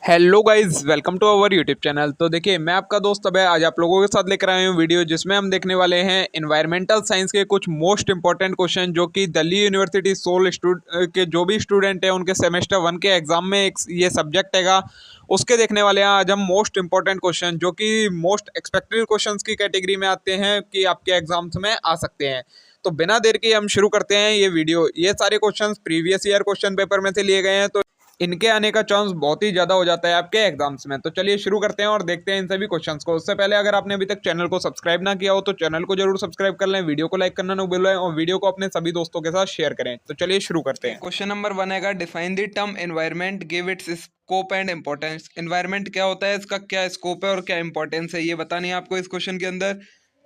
Hello guys, welcome to our YouTube channel. तो देखिए, मैं आपका दोस्त अभय आज आप लोगों के साथ लेकर आया हूँ वीडियो जिसमें हम देखने वाले हैं इन्वायरमेंटल साइंस के कुछ मोस्ट इंपॉर्टेंट क्वेश्चन जो कि दिल्ली यूनिवर्सिटी सोल के जो भी स्टूडेंट हैं उनके सेमेस्टर 1 के एग्जाम में एक ये सब्जेक्ट हैगा, उसके देखने वाले हैं आज हम मोस्ट इंपॉर्टेंट क्वेश्चन जो कि मोस्ट एक्सपेक्टेड क्वेश्चन की कैटेगरी में आते हैं कि आपके एग्जाम्स में आ सकते हैं। तो बिना देर के हम शुरू करते हैं ये वीडियो। ये सारे questions previous year question paper में से लिए गए हैं, तो इनके आने का चांस बहुत ही ज़्यादा हो जाता है आपके एग्जाम्स में। तो चलिए शुरू करते हैं और देखते हैं इन सभी क्वेश्चंस को। उससे पहले अगर आपने अभी तक चैनल को सब्सक्राइब ना किया हो तो चैनल को जरूर सब्सक्राइब कर लें, वीडियो को लाइक करना ना भूलें और वीडियो को अपने सभी दोस्तों के साथ शेयर करें। तो चलिए शुरू करते हैं। क्वेश्चन नंबर 1 है, define the term environment, give its scope and importance. Environment क्या होता है, इसका क्या स्कोप है और क्या इंपॉर्टेंस है, ये बतानी है आपको इस क्वेश्चन के अंदर।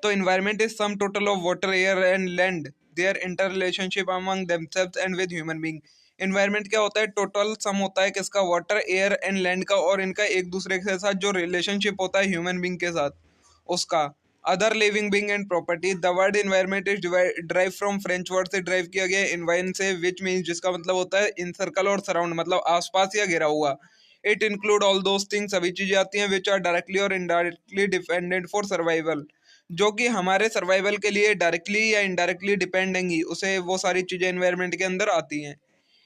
तो environment is sum total of water, air and land, their interrelationship among themselves and with human being. Environment क्या होता है, टोटल सम होता है किसका, वाटर, एयर एंड लैंड का, और इनका एक दूसरे के साथ जो रिलेशनशिप होता है ह्यूमन बीइंग के साथ उसका। Other living being and property. The word environment is drive from French word से ड्राइव किया गया एनवायरन से, विच मीन्स जिसका मतलब होता है इन सर्कल और सराउंड, मतलब आसपास या घिरा हुआ। It include all those things, सभी चीजें आती हैं, विच आर डायरेक्टली और इनडायरेक्टली डिपेंडेंट फॉर सर्वाइवल, जो कि हमारे सर्वाइवल के लिए डायरेक्टली या इनडायरेक्टली डिपेंडेंगी, उसे वो सारी चीजें एनवायरमेंट के अंदर आती हैं।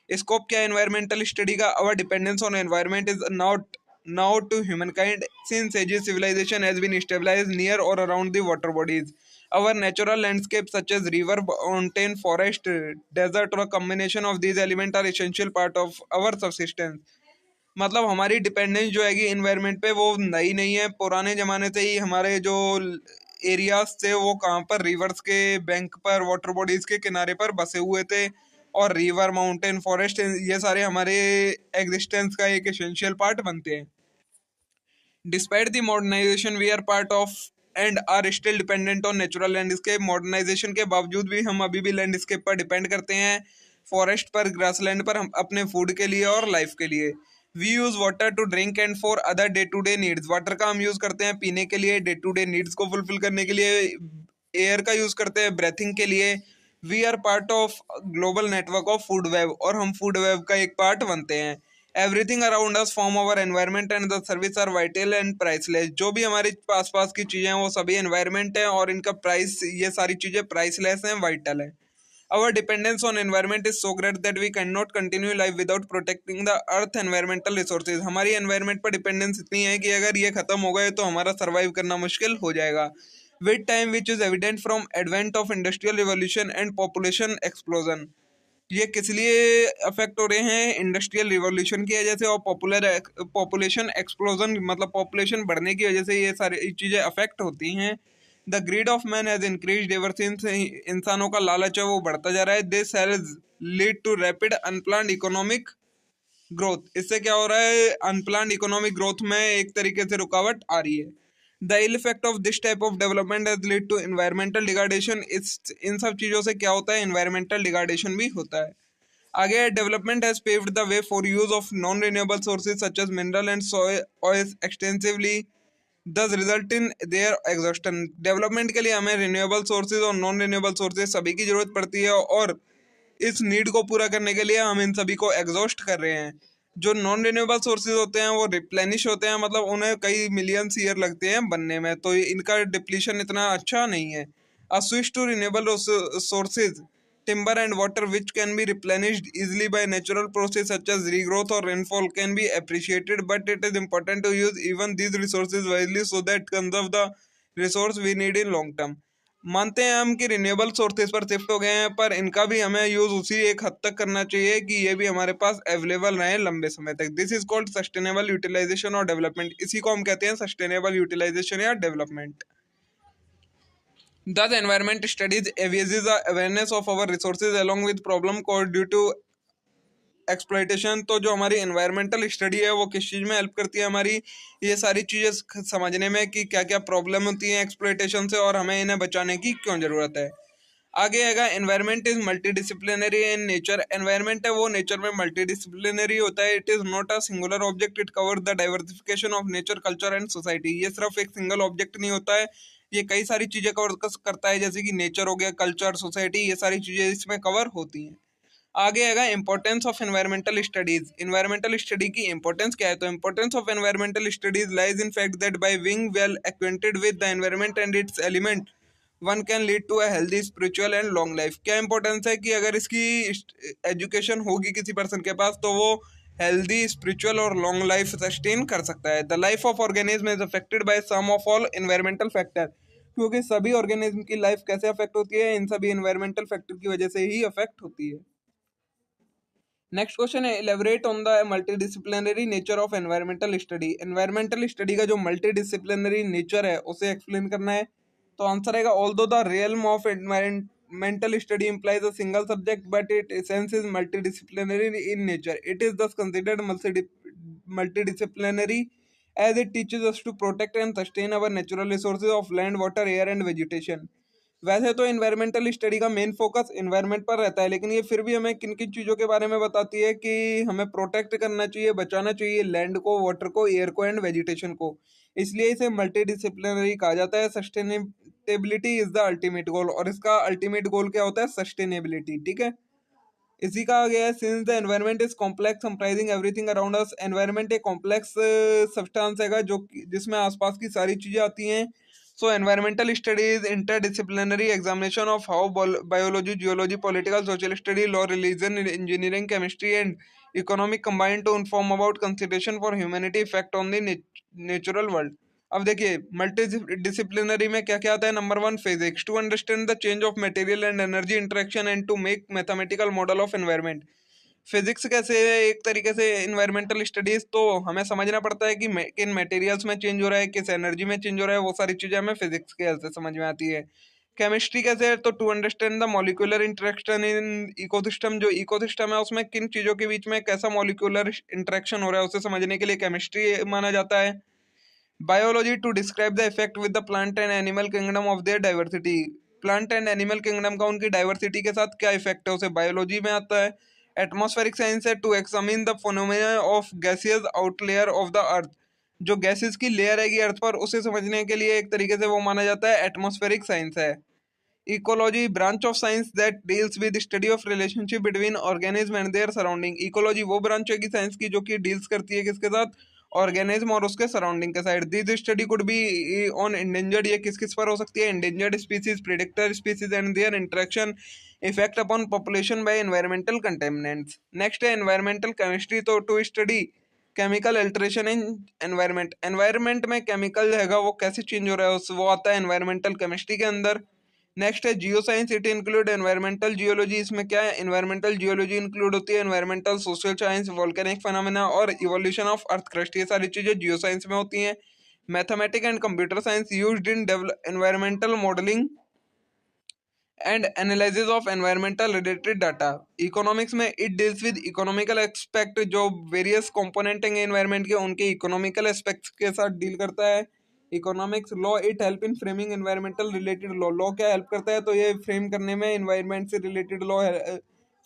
स्कोप क्या है एनवायरमेंटल स्टडी का, our dependence on environment is not now to humankind since ages civilisation has been stabilised near और around the water bodies. Our natural landscape such as river, mountain, forest, desert और combination of these element are essential part of our subsistence. मतलब हमारी dependence जो हैगी environment पे वो नई नहीं है, पुराने ज़माने से ही हमारे जो एरियाज थे वो कहाँ पर, रिवर्स के बैंक पर, वाटर बॉडीज के किनारे पर बसे हुए थे, और रिवर, माउंटेन, फॉरेस्ट, ये सारे हमारे एग्जिस्टेंस का एक एसेंशियल पार्ट बनते हैं। Despite the modernization we are part of and are still dependent on natural landscape. Modernization के बावजूद भी हम अभी भी लैंडस्केप पर डिपेंड करते हैं, फॉरेस्ट पर, ग्रासलैंड पर, हम अपने फूड के लिए और लाइफ के लिए। We use water to drink and for other day to day needs. Water का हम यूज करते हैं पीने के लिए, डे टू डे नीड्स को फुलफिल करने के लिए। एयर का यूज करते हैं ब्रेथिंग के लिए। We are part of global network of food web, और हम फूड वेब का एक पार्ट बनते हैं। Everything around us form our environment and the service are vital and priceless. जो भी हमारे आसपास की चीजें हैं वो सभी एनवायरनमेंट है, और इनका प्राइस, ये सारी चीजें प्राइसलेस हैं, वाइटल है। Our dependence on environment is so great that we cannot continue life without protecting the earth environmental resources। हमारी environment पर dependence इतनी है कि अगर ये खत्म हो गए तो हमारा survive करना मुश्किल हो जाएगा। With time which is evident from advent of industrial revolution and population explosion। ये किस लिए अफेक्ट हो रहे हैं, इंडस्ट्रियल रिवॉल्यूशन की वजह से और पॉपुलेशन एक्सप्लोजन, मतलब पॉपुलेशन बढ़ने की वजह से ये सारी चीज़ें अफेक्ट होती हैं। The greed of man has increased ever since, इंसानों का लालच है वो बढ़ता जा रहा है। This has lead to rapid unplanned economic growth. इससे क्या हो रहा है, अनप्लान्ड इकोनॉमिक ग्रोथ में एक तरीके से रुकावट आ रही है। The ill effect of this type of development has lead to environmental degradation. इन सब चीज़ों से क्या होता है, एनवायरमेंटल डिग्रेडेशन भी होता है। आगे, development has paved the way for use of non renewable sources such as mineral and oils extensively, thus result in their exhaustion. Development के लिए हमें रिन्यूएबल सोर्सेज और नॉन रिन्यूएबल सोर्सेज सभी की जरूरत पड़ती है, और इस नीड को पूरा करने के लिए हम इन सभी को एग्जॉस्ट कर रहे हैं। जो नॉन रिन्यूएबल सोर्सेज होते हैं वो रिप्लेनिश होते हैं, मतलब उन्हें कई मिलियंस ईयर लगते हैं बनने में, तो इनका डिप्लीशन इतना अच्छा नहीं है। A switch to renewable sources, timber and water which can be replenished easily by natural process such as regrowth or rainfall can be appreciated, but it is important to use even these resources wisely so that conserve the resource we need in long term। मानते हैं हम कि renewable sources पर shift हो गए हैं, पर इनका भी हमें यूज उसी एक हद तक करना चाहिए कि ये भी हमारे पास अवेलेबल रहे लंबे समय तक। This is called sustainable utilization और डेवलपमेंट। इसी को हम कहते हैं सस्टेनेबल यूटिलाइजेशन या development. Thus, environment studies raises the awareness of our resources along with problem caused due to exploitation. तो जो हमारी एनवायरमेंटल स्टडी है वो किस चीज़ में हेल्प करती है, हमारी ये सारी चीज़ें समझने में कि क्या क्या प्रॉब्लम होती हैं एक्सप्लॉइटेशन से और हमें इन्हें बचाने की क्यों ज़रूरत है। आगे आएगा, environment is multidisciplinary in nature. Environment है वो नेचर में मल्टीडिसिप्लिनरी होता है। It is not a singular object, it cover the diversification of nature, culture and society. ये सिर्फ एक सिंगल ऑब्जेक्ट नहीं होता है, ये कई सारी चीज़ें कवर करता है, जैसे कि नेचर हो गया, कल्चर, सोसाइटी, ये सारी चीज़ें इसमें कवर होती हैं। आगे आएगा importance of environmental studies. Environmental study की इंपॉर्टेंस क्या है? तो importance of environmental studies lies in fact that by being well acquainted with the environment and its element one can lead to a healthy spiritual and long life. क्या importance है कि अगर इसकी education होगी किसी पर्सन के पास तो वो हेल्दी स्पिरिचुअल और लॉन्ग लाइफ सस्टेन कर सकता है। The life of organism is affected by sum of all environmental factor. क्योंकि सभी ऑर्गेनिज्म की लाइफ कैसे अफेक्ट होती है? इन सभी एनवायरमेंटल फैक्टर की वजह से ही अफेक्ट होती है। नेक्स्ट क्वेश्चन है elaborate on the multidisciplinary nature of environmental study. Environmental study का जो मल्टीडिसिप्लिनरी नेचर है उसे एक्सप्लेन करना है। तो आंसर आएगा although the realm of environmental study implies a single subject but it essence is multidisciplinary in nature. It is thus considered multidisciplinary as it teaches us to protect and sustain our natural resources of land, water, air and vegetation। वैसे तो environmental study का main focus environment पर रहता है, लेकिन ये फिर भी हमें किन किन चीज़ों के बारे में बताती है कि हमें प्रोटेक्ट करना चाहिए, बचाना चाहिए लैंड को, वाटर को, एयर को एंड वेजिटेशन को। इसलिए इसे मल्टी डिसिप्लिनरी कहा जाता है। Sustainability is the ultimate goal, और इसका अल्टीमेट गोल क्या होता है? सस्टेनेबिलिटी। ठीक है, इसी का आ गया है since the environment is complex comprising everything around us. Environment एक कॉम्प्लेक्स सब्सटेंस है जो जिसमें आसपास की सारी चीजें आती हैं। So environmental study is interdisciplinary examination of how biology, geology, political, social study, law, religion, engineering, chemistry and economic combined to inform about consideration for humanity effect on the natural world. अब देखिए multidisciplinary में क्या क्या आता है। Number one, physics, to understand the change of material and energy interaction and to make mathematical model of environment. Physics कैसे है? एक तरीके से एनवायरमेंटल स्टडीज तो हमें समझना पड़ता है कि किन मटेरियल्स में चेंज हो रहा है, किस एनर्जी में चेंज हो रहा है, वो सारी चीजें हमें फिजिक्स के हेल्प से समझ में आती है। केमिस्ट्री कैसे है? तो to understand the molecular interaction in ecosystem. जो इकोसिस्टम है उसमें किन चीजों के बीच में कैसा मॉलिक्यूलर इंटरेक्शन हो रहा है उसे समझने के लिए केमिस्ट्री माना जाता है। Biology to describe the effect with the plant and animal kingdom of their diversity. Plant and animal kingdom का उनकी डाइवर्सिटी के साथ क्या इफेक्ट है उसे बायोलॉजी में आता है। एटमॉस्फेरिक साइंस है to examine the phenomena of gaseous outer layer of the earth. जो गैसेस की लेयर आएगी अर्थ पर उसे समझने के लिए एक तरीके से वो माना जाता है एटमॉस्फेरिक साइंस है। Ecology branch of science that deals with study of relationship between organism and their surrounding. Ecology वो ब्रांच है की साइंस की जो कि डील्स करती है किसके साथ? ऑर्गेनिज्म और उसके सराउंडिंग के side. This study could be on endangered, ये किस किस पर हो सकती है? Endangered species, predator species and their interaction, effect upon population by environmental contaminants. Next है एनवायरमेंटल केमिस्ट्री, तो to study chemical alteration in environment. Environment में केमिकल है वो कैसे चेंज हो रहा है वो आता है एनवायरमेंटल केमिस्ट्री के अंदर। नेक्स्ट है geo science, it include environmental geology. इसमें क्या है? एनवायरमेंटल जियोलॉजी इंक्लूड होती है। Environmental social science, volcanic phenomena और इवोल्यूशन ऑफ अर्थ क्रस्ट, ये सारी चीजें जियो साइंस में होती हैं। Mathematic and computer science used in environmental modelling and analysis of environmental related data. Economics में it deals with economical aspect, जो various component हैं एनवायरमेंट के उनके इकोनॉमिकल एस्पेक्ट्स के साथ डील करता है। Economics law, it help in framing environmental related law. Law क्या हेल्प करता है? तो ये फ्रेम करने में, एनवायरमेंट से रिलेटेड लॉ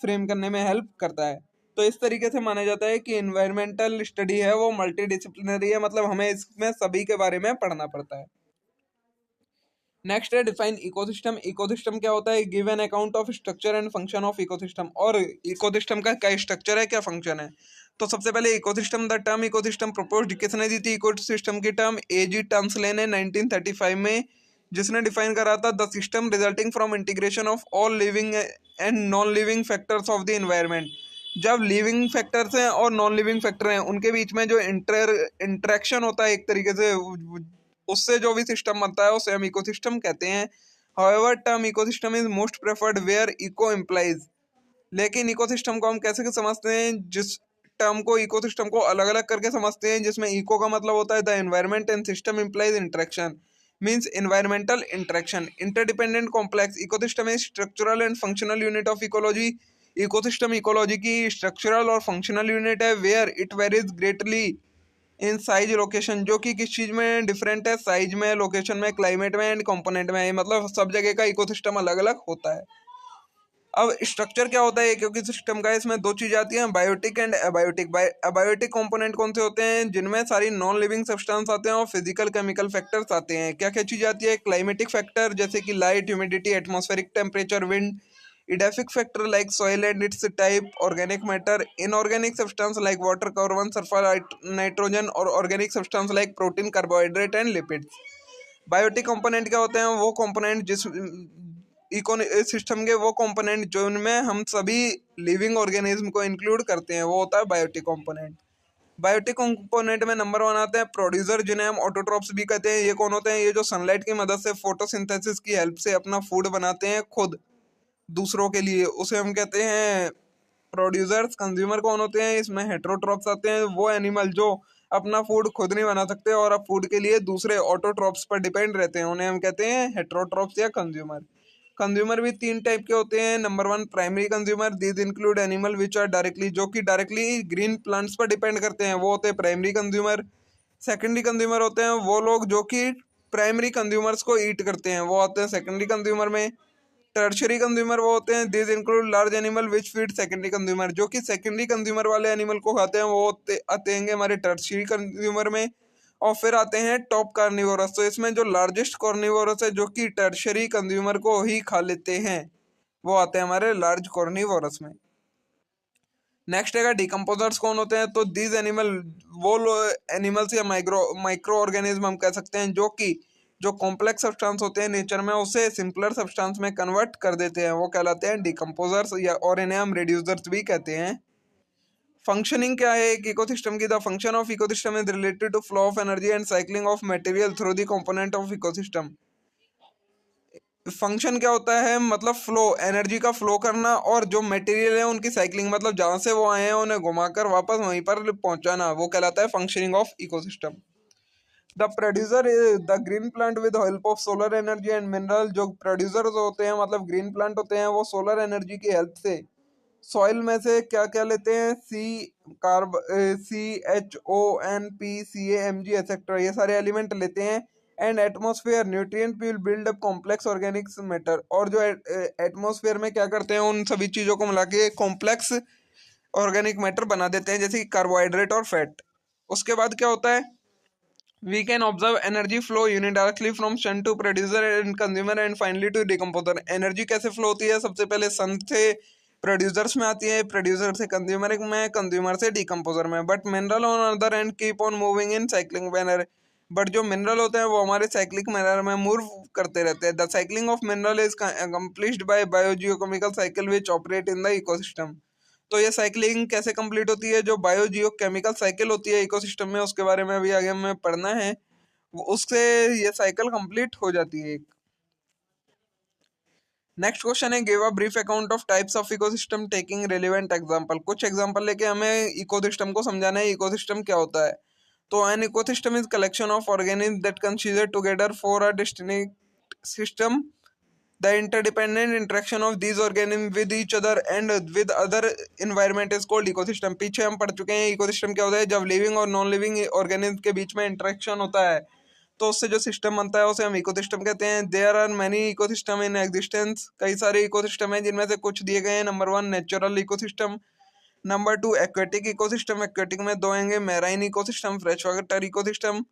फ्रेम करने में हेल्प करता है। तो इस तरीके से माना जाता है कि एनवायरमेंटल स्टडी है वो मल्टी डिसिप्लिनरी है, मतलब हमें इसमें सभी के बारे में पढ़ना पड़ता है। नेक्स्ट है डिफाइन इकोसिस्टम। इकोसिस्टम क्या होता है? Give an account of structure and function of ecosystem. और इकोसिस्टम का क्या स्ट्रक्चर है, क्या फंक्शन है? तो सबसे पहले ecosystem, the term ecosystem proposed किसने दी थी? इकोसिस्टम की टर्म एजी टर्म्सले ने 1935 में, जिसने डिफाइन करा था the system resulting from integration of all living and non living factors of the environment. जब लिविंग फैक्टर्स हैं और नॉन लिविंग फैक्टर हैं उनके बीच में जो इंटरेक्शन होता है एक तरीके से, उससे जो भी सिस्टम बनता है उसे हम इकोसिस्टम कहते हैं। However term ecosystem is most preferred where eco implies. लेकिन इकोसिस्टम को हम कैसे समझते हैं? जिस टर्म को, इकोसिस्टम को अलग अलग करके समझते हैं, जिसमें इको का मतलब होता है the environment and system implies interaction, means environmental interaction. Interdependent complex ecosystem is structural and functional unit of ecology. Ecosystem ecology की स्ट्रक्चरल और फंक्शनल यूनिट है। Where it varies greatly in size, location, जो कि किस चीज में different है? Size में, लोकेशन में, क्लाइमेट में एंड कंपोनेंट में, मतलब सब जगह का इकोसिस्टम अलग अलग होता है। अब स्ट्रक्चर क्या होता है क्योंकि सिस्टम का? इसमें दो चीजें आती हैं, biotic and abiotic. Abiotic component कौन से होते हैं? जिनमें सारी नॉन लिविंग सब्सटेंस आते हैं और फिजिकल केमिकल फैक्टर्स आते हैं। क्या क्या चीजें आती है? क्लाइमेटिक फैक्टर जैसे कि light, humidity, atmospheric temperature, wind, Edaphic factor like soil and its type, organic matter, inorganic substance like water, carbon, sulfur, nitrogen, और organic substance like protein, carbohydrate and lipids. Biotic component क्या होते हैं? वो component जिस eco system के वो component जो उनमें हम सभी लिविंग ऑर्गेनिज्म को इंक्लूड करते हैं, वो होता है बायोटिक कंपोनेंट। बायोटिक कंपोनेंट में नंबर 1 आता है प्रोड्यूसर, जिन्हें हम ऑटोट्रॉप्स भी कहते हैं। ये कौन होते हैं? ये जो सनलाइट की मदद से फोटोसिंथेसिस की हेल्प से अपना फूड बनाते हैं खुद दूसरों के लिए, उसे हम कहते हैं प्रोड्यूसर्स। कंज्यूमर कौन होते हैं? इसमें हेटेरोट्रॉप्स आते हैं, वो एनिमल जो अपना फूड खुद नहीं बना सकते और अब फूड के लिए दूसरे ऑटोट्रॉप्स पर डिपेंड रहते हैं, उन्हें हम कहते हैं हेटेरोट्रॉप्स या कंज्यूमर। कंज्यूमर भी 3 टाइप के होते हैं। Number 1 primary consumer, these include animal which are directly, जो कि डायरेक्टली ग्रीन प्लांट्स पर डिपेंड करते हैं, वो होते हैं प्राइमरी कंज्यूमर। सेकेंडरी कंज्यूमर होते हैं वो लोग जो कि प्राइमरी कंज्यूमर्स को ईट करते हैं, वो आते हैं सेकेंडरी कंज्यूमर में। टर्शरी कंज्यूमर वो होते हैं these include large animal which feed secondary consumer, जो कि सेकेंडरी कंज्यूमर वाले एनिमल को खाते हैं, वो आते हैं हमारे टर्शरी कंज्यूमर में। और फिर आते हैं टॉप कार्निवोरस, तो इसमें जो लार्जेस्ट कार्निवोरस है जो कि टर्शरी कंज्यूमर को ही खा लेते हैं, वो आते हैं हमारे लार्ज कार्निवोरस में। नेक्स्ट है डिकम्पोजर्स कौन होते हैं? तो दीज एनिमल वो एनिमल्स या माइक्रो ऑर्गेनिज्म हम कह सकते हैं, जो कि जो कॉम्प्लेक्स सब्सटेंस होते हैं नेचर में, उसे सिंपलर सब्सटेंस में कन्वर्ट कर देते हैं, वो कहलाते हैं डिकम्पोजर्स, या और इन्हें हम रिड्यूसर्स भी कहते हैं। फंक्शनिंग क्या है एक इकोसिस्टम की? The function of ecosystem is related to flow of energy and cycling of material through the component of ecosystem. Function क्या होता है? मतलब फ्लो, एनर्जी का फ्लो करना, और जो मटेरियल है उनकी साइक्लिंग, मतलब जहां से वो आए हैं उन्हें घुमाकर वापस वहीं पर पहुंचाना, वो कहलाता है functioning of ecosystem. The producer the green plant with help of solar energy and mineral, जो प्रोड्यूसर होते हैं मतलब ग्रीन प्लांट होते हैं, वो सोलर एनर्जी की हेल्प से सॉइल में से क्या क्या लेते हैं? CHON, PCAMG एक्सेट्रा, ये सारे एलिमेंट लेते हैं। And atmosphere nutrient will build up complex organic matter, और जो एटमोसफेयर में क्या करते हैं? उन सभी चीज़ों को मिला के कॉम्प्लेक्स ऑर्गेनिक मैटर बना देते हैं, जैसे कि कार्बोहाइड्रेट और फैट। उसके बाद क्या होता है? We can observe energy flow unidirectly from sun to producer and consumer and finally to decomposer। Energy कैसे फ्लो होती है? सबसे पहले सन से प्रोड्यूसर्स में आती है, प्रोड्यूसर से कंज्यूमर में, कंज्यूमर से डिकम्पोजर में। But mineral on other and keep on moving in cycling manner, but जो मिनरल होते हैं वो हमारे साइक्लिक मैनर में मूव करते रहते हैं। The cycling of mineral is accomplished by biogeochemical cycle which operate in the ecosystem. तो ये साइकिलिंग कैसे कंप्लीट होती है? जो बायोजियो केमिकल साइकिल होती है इकोसिस्टम में, उसके बारे में अभी आगे हमें पढ़ना है, उससे ये साइकिल कंप्लीट हो जाती है। नेक्स्ट क्वेश्चन है give a brief account of types of ecosystem taking relevant example. कुछ एग्जांपल लेके हमें इकोसिस्टम को समझाना है, इकोसिस्टम क्या होता है। तो an ecosystem is collection of organism that consider together for a distinct system. The interdependent interaction of these organisms with each other and with other environment is called ecosystem। पीछे हम पढ़ चुके हैं इकोसिस्टम क्या होता है। जब लिविंग और नॉन लिविंग ऑर्गेनिज्म के बीच में इंटरेक्शन होता है तो उससे जो सिस्टम बनता है उसे हम इकोसिस्टम कहते हैं। There are many ecosystem in existence, कई सारे इकोसिस्टम हैं जिनमें से कुछ दिए गए हैं। Number 1 natural ecosystem, number 2 aquatic ecosystem, aquatic में दो आएंगे, marine ecosystem, fresh water ecosystem.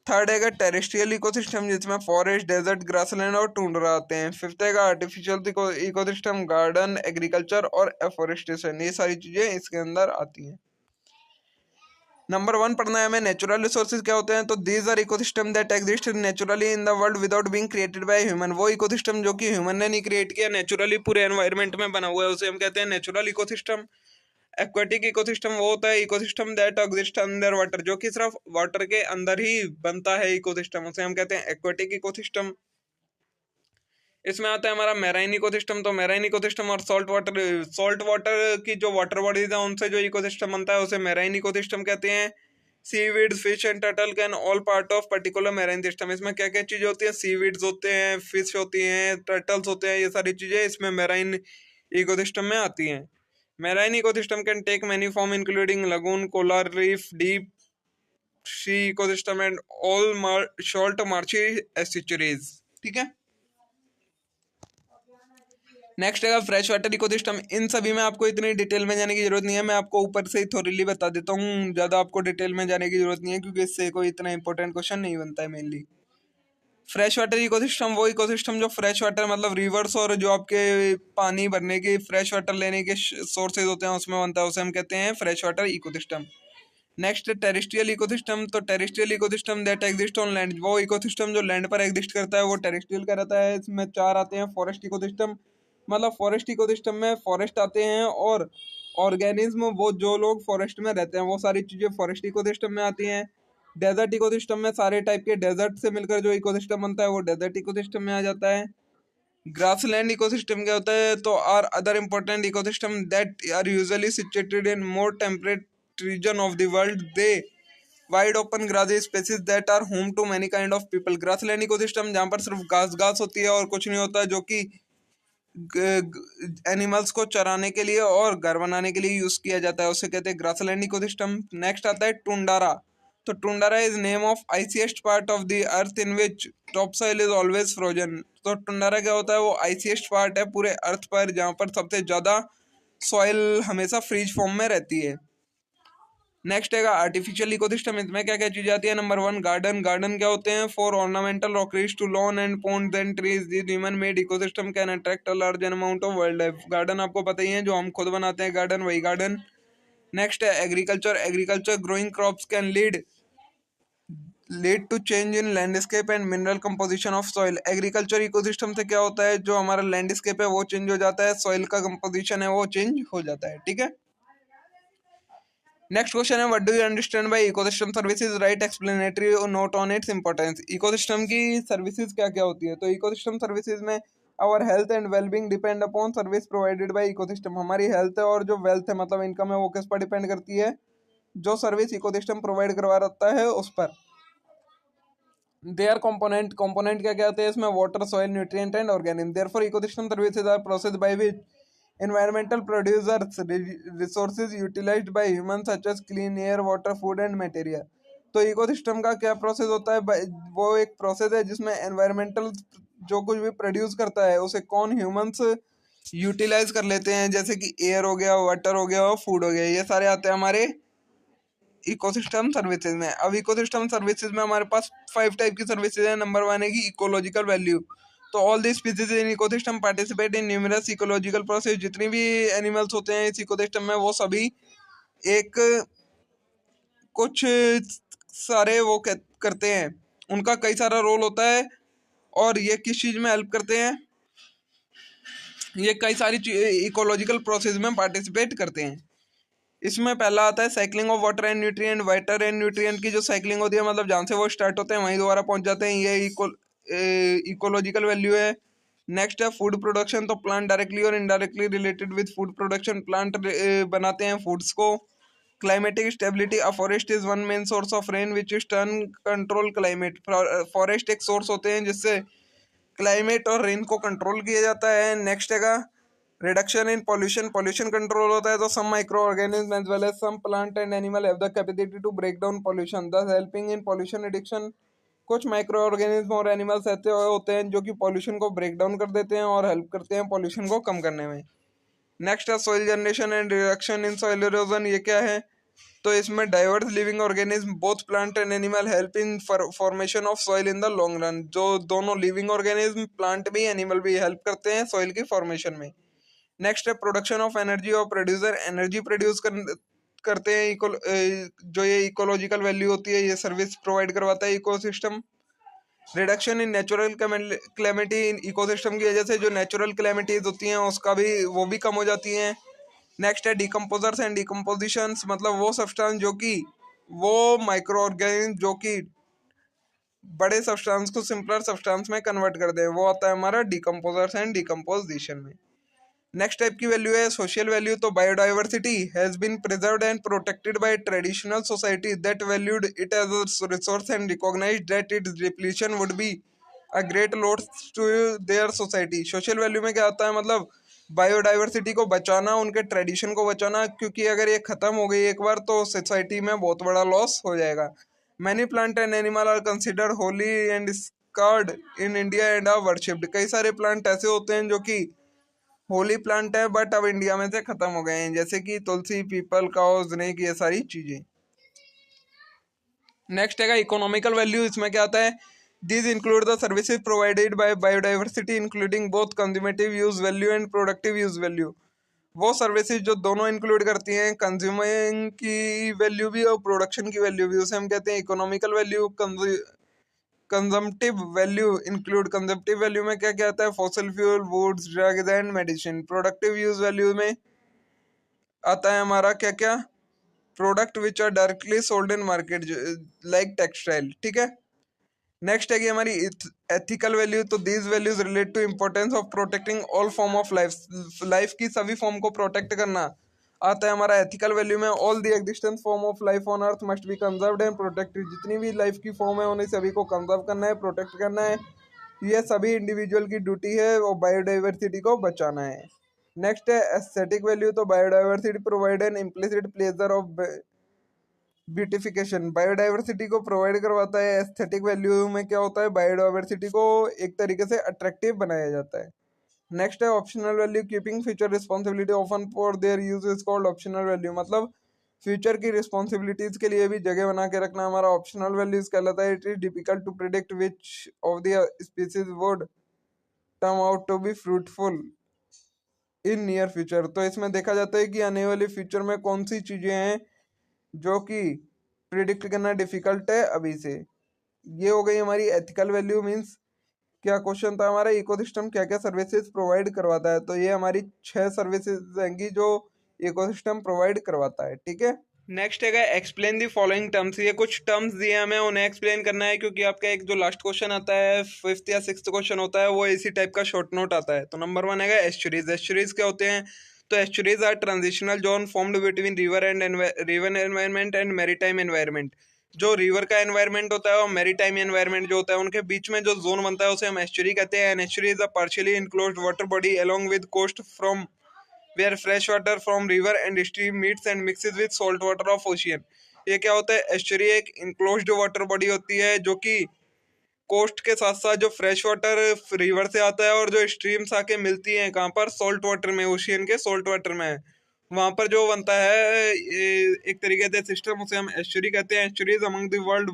Third है टेरेस्ट्रियल इकोसिस्टम जिसमें फॉरेस्ट, डेजर्ट, ग्रासलैंड और टुंड्रा आते हैं। फिफ्थ है आर्टिफिशियल इकोसिस्टम, गार्डन, एग्रीकल्चर और एफोरेस्टेशन, ये सारी चीजें इसके अंदर आती हैं। नंबर 1 पढ़ना है हमें नेचुरल रिसोर्सेज क्या होते हैं। तो these are ecosystem that exist naturally in the world without being created by human. वो इकोसिस्टम जो कि ह्यूमन ने नहीं क्रिएट किया, नेचुरली पूरे एनवायरनमेंट में बना हुआ है, उसे हम कहते हैं नेचुरल इकोसिस्टम। एक्वेटिक इकोसिस्टम वो होता है ecosystem that exist under water, जो कि सिर्फ वाटर के अंदर ही बनता है इकोसिस्टम, उसे हम कहते हैं एक्वेटिक इकोसिस्टम। इसमें आता है हमारा मैराइन इकोसिस्टम। तो मैराइन इकोसिस्टम और सॉल्ट वाटर की जो वाटर बॉडीज है उनसे जो इकोसिस्टम बनता है उसे मैराइन इकोसिस्टम कहते हैं। Seaweeds, fish and turtle can all part of particular marine system. इसमें क्या क्या चीजें होती हैं? सीवीड्स होते हैं, फिश होती हैं, टर्टल्स होते हैं, ये सारी चीजें इसमें मैराइन इकोसिस्टम में आती हैं। Marine ecosystem can take many forms including lagoon, coral reef, deep sea ecosystem and all short marshy estuaries। ठीक है। नेक्स्ट है फ्रेश वाटर इकोसिस्टम। इन सभी में आपको इतनी डिटेल में जाने की जरूरत नहीं है, मैं आपको ऊपर से ही थोड़ी बता देता हूँ, ज़्यादा आपको डिटेल में जाने की जरूरत नहीं है क्योंकि इससे कोई इतना इंपॉर्टेंट क्वेश्चन नहीं बनता है मेनली। फ्रेश वाटर इकोसिस्टम वो इकोसिस्टम जो फ्रेश वाटर मतलब रिवर्स और जो आपके पानी भरने के फ्रेश वाटर लेने के सोर्सेज होते हैं उसमें बनता है, उसे हम कहते हैं fresh water ecosystem. Next terrestrial ecosystem. तो terrestrial ecosystem that exist on land, वो इकोसिस्टम जो लैंड पर एग्जिस्ट करता है वो टेरेस्ट्रियल का रहता है। इसमें चार आते हैं। फॉरेस्ट इकोसिस्टम, मतलब फॉरेस्ट इकोसिस्टम में फॉरेस्ट आते हैं और ऑर्गेनिज्म वो जो लोग फॉरेस्ट में रहते हैं वो सारी चीज़ें फॉरेस्ट इकोसिस्टम में आती हैं। डेजर्ट इकोसिस्टम में सारे टाइप के डेजर्ट से मिलकर जो इकोसिस्टम बनता है वो डेजर्ट इकोसिस्टम में आ जाता है। ग्रासलैंड इकोसिस्टम क्या होता है, तो are other important ecosystem that are usually situated in more temperate region of the world, they wide open grass species that are home to many kind of people. Grassland ecosystem जहाँ पर सिर्फ घास घास होती है और कुछ नहीं होता, जो कि एनिमल्स को चराने के लिए और घर बनाने के लिए यूज किया जाता है, उसे कहते हैं ग्रासलैंड इकोसिस्टम। नेक्स्ट आता है टुंडारा। तो tundra is name of iciest part of the earth in which top soil is always frozen. तो टुंडारा क्या होता है, वो आइसीएस्ट पार्ट है पूरे अर्थ पर जहाँ पर सबसे ज्यादा सॉइल हमेशा फ्रीज फॉर्म में रहती है। नेक्स्ट है आर्टिफिशियल इकोसिस्टम। इसमें क्या क्या चीजें आती है। Number one, garden. गार्डन क्या होते हैं, for ornamental rockeries to lawn and pond and trees this human made ecosystem can attract a large amount of wild life. Garden आपको पता ही है, जो हम खुद बनाते हैं गार्डन, वही गार्डन। नेक्स्ट है agriculture. Agriculture growing crops can lead to change in landscape and mineral composition of soil. Agriculture ecosystem से क्या होता है, जो हमारा लैंडस्केप है वो चेंज हो जाता है, सॉइल का कंपोजिशन है वो चेंज हो जाता है। ठीक है। नेक्स्ट क्वेश्चन है, what do you understand by ecosystem services, write explanatory note on its importance. Ecosystem की सर्विसेज क्या क्या होती है। तो इकोसिस्टम सर्विसेज में our health and wellbeing depend upon service provided by ecosystem. हमारी हेल्थ है और जो वेल्थ है मतलब इनकम है वो किस पर डिपेंड करती है, जो सर्विस इकोसिस्टम प्रोवाइड करवा रहता है उस पर। देयर कंपोनेंट, कंपोनेंट क्या क्या आते हैं इसमें, water, soil, nutrient and organism. Therefore ecosystem services are process by which environmental producers resources utilized by humans such as clean air, water, food and material। तो इकोसिस्टम का क्या प्रोसेस होता है, वो एक प्रोसेस है जिसमें एनवायरमेंटल जो कुछ भी प्रोड्यूस करता है उसे कौन ह्यूमंस यूटिलाइज कर लेते हैं, जैसे कि एयर हो गया, वाटर हो गया और फूड हो गया, ये सारे आते हैं हमारे इकोसिस्टम सर्विसेज में। अब इकोसिस्टम सर्विसेज में हमारे पास 5 टाइप की सर्विसेज है। नंबर वन है कि इकोलॉजिकल वैल्यू। तो all the species in ecosystem participate in numerous ecological process. जितनी भी एनिमल्स होते हैं इस इकोसिस्टम में वो सभी एक कुछ सारे वो करते हैं, उनका कई सारा रोल होता है और ये किस चीज में हेल्प करते हैं, ये कई सारी इकोलॉजिकल प्रोसेस में पार्टिसिपेट करते हैं। इसमें पहला आता है cycling of water and nutrient. Water and nutrient की जो साइकिलिंग होती है, मतलब जहाँ से वो स्टार्ट होते हैं वहीं दोबारा पहुंच जाते हैं, ये इकोलॉजिकल वैल्यू है। नेक्स्ट है फूड प्रोडक्शन। तो प्लांट डायरेक्टली और indirectly related with food production, plant बनाते हैं फूड्स को। Climatic stability, a forest is one main source of rain which is turn control climate. Forest एक सोर्स होते हैं जिससे क्लाइमेट और रेन को कंट्रोल किया जाता है। नेक्स्ट है reduction in pollution. Pollution control होता है तो some micro organism as well as some plant and animal have the capacity to break down pollution thus helping in pollution reduction. कुछ माइक्रो ऑर्गेनिज्म और animals ऐसे होते हैं जो कि पॉल्यूशन को ब्रेक डाउन कर देते हैं और हेल्प करते हैं पॉल्यूशन को कम करने में। नेक्स्ट है soil generation and reduction in soil erosion. ये क्या है, तो इसमें diverse living organism both plant and animal help in formation of soil in the long run. जो दोनों लिविंग ऑर्गेनिज्म, प्लांट भी एनिमल भी, हेल्प करते हैं सॉइल की फॉर्मेशन में। नेक्स्ट है प्रोडक्शन ऑफ एनर्जी और प्रोड्यूसर। एनर्जी प्रोड्यूस करते हैं जो ये इकोलॉजिकल वैल्यू होती है, ये सर्विस प्रोवाइड करवाता है ecosystem. Reduction in natural calamity. In ecosystem की वजह से जो नेचुरल क्लेमिटीज होती हैं उसका भी वो भी कम हो जाती हैं। नेक्स्ट है डिकम्पोजर्स एंड डिकम्पोजिशंस, मतलब वो सब्सटेंस जो कि वो माइक्रो ऑर्गेनिज्म जो कि बड़े सब्सटेंस को सिंपलर सब्सटेंस में कन्वर्ट कर दे, वो आता है हमारा डिकम्पोजर्स एंड डिकम्पोजिशन में। नेक्स्ट टाइप की वैल्यू है सोशल वैल्यू। तो biodiversity has been preserved and protected by traditional society that valued it as a resource and recognised that its depletion would be a great loss to their society. Social value में क्या आता है, मतलब biodiversity को बचाना, उनके tradition को बचाना, क्योंकि अगर ये खत्म हो गई एक बार तो सोसाइटी में बहुत बड़ा लॉस हो जाएगा। Many plant and animal are considered holy and sacred in India and are worshipped. कई सारे प्लांट ऐसे होते हैं जो कि होली प्लांट है बट अब इंडिया में से खत्म हो गए हैं, जैसे कि तुलसी, पीपल, काऊ, स्नेक, ये सारी चीजें। नेक्स्ट है इकोनॉमिकल वैल्यू। इसमें क्या आता है, These include the services provided by biodiversity including both consumptive use value and productive use value. वो सर्विसेज जो दोनों इंक्लूड करती हैं, कंज्यूमिंग की वैल्यू भी और प्रोडक्शन की वैल्यू भी, उसे हम कहते हैं economical value. Consumptive value include, consumptive value में क्या क्या आता है, fossil fuel, woods, drugs and medicine. Productive use value में आता है हमारा क्या क्या, product which are directly sold in market like textile. ठीक है, नेक्स्ट है कि हमारी एथिकल वैल्यू। तो these values relate to importance of protecting all form of life. Life की सभी फॉर्म को प्रोटेक्ट करना आता है हमारा एथिकल वैल्यू में। All the existence form of life on earth must be conserved and protected. जितनी भी लाइफ की फॉर्म है उन्हें सभी को कंजर्व करना है, प्रोटेक्ट करना है। यह सभी इंडिविजुअल की ड्यूटी है और बायोडाइवर्सिटी को बचाना है। नेक्स्ट है एस्थेटिक वैल्यू। तो biodiversity provide an implicit pleasure of beautification. Biodiversity को प्रोवाइड करवाता है। एस्थेटिक वैल्यू में क्या होता है, बायोडाइवर्सिटी को एक तरीके से अट्रैक्टिव बनाया जाता है। नेक्स्ट है optional value. Keeping future responsibility often for their use is called optional value. मतलब फ्यूचर की रिस्पॉन्सिबिलिटीज के लिए भी जगह बना के रखना हमारा ऑप्शनल वैल्यूज कहलाता है। It is difficult to predict which of the species would turn out to be fruitful in near future. तो इसमें देखा जाता है कि आने वाले फ्यूचर में कौन सी चीजें हैं जो कि प्रिडिक्ट करना डिफिकल्ट है अभी से। ये हो गई हमारी एथिकल वैल्यू। मींस क्या क्वेश्चन था हमारा, इकोसिस्टम क्या क्या सर्विसेज प्रोवाइड करवाता है। तो ये हमारी 6 सर्विसेज रहेंगी जो इकोसिस्टम प्रोवाइड करवाता है। ठीक है, नेक्स्ट है एक्सप्लेन दी फॉलोइंग टर्म्स। ये कुछ टर्म्स दिए हमें, उन्हें एक्सप्लेन करना है, क्योंकि आपका एक जो लास्ट क्वेश्चन आता है, 5th या 6th क्वेश्चन होता है, वो इसी टाइप का शॉर्ट नोट आता है। तो नंबर 1 है एस्चुरीज। एस्चुरीज क्या होते हैं, तो estuaries are transitional zone formed between river environment and maritime environment. जो रिवर का एनवायरनमेंट होता है और मैरीटाइम एनवायरनमेंट जो होता है, उनके बीच में जो जोन बनता है उसे हम एस्चुरी कहते हैं। An estuary is a partially enclosed water body along with coast from where fresh water from river and stream meets and mixes with salt water of ocean। ये क्या होता है, एस्चुरी एक इनक्लोज्ड वाटर बॉडी होती है जो कि coast के साथ साथ जो फ्रेश वाटर रिवर से आता है और जो स्ट्रीम्स आके मिलती हैं कहाँ पर, सॉल्ट वाटर में, ओशियन के सॉल्ट वाटर में, वहां पर जो बनता है एक तरीके से सिस्टम, उसे हम एस्चुरी कहते हैं। Estuaries among the world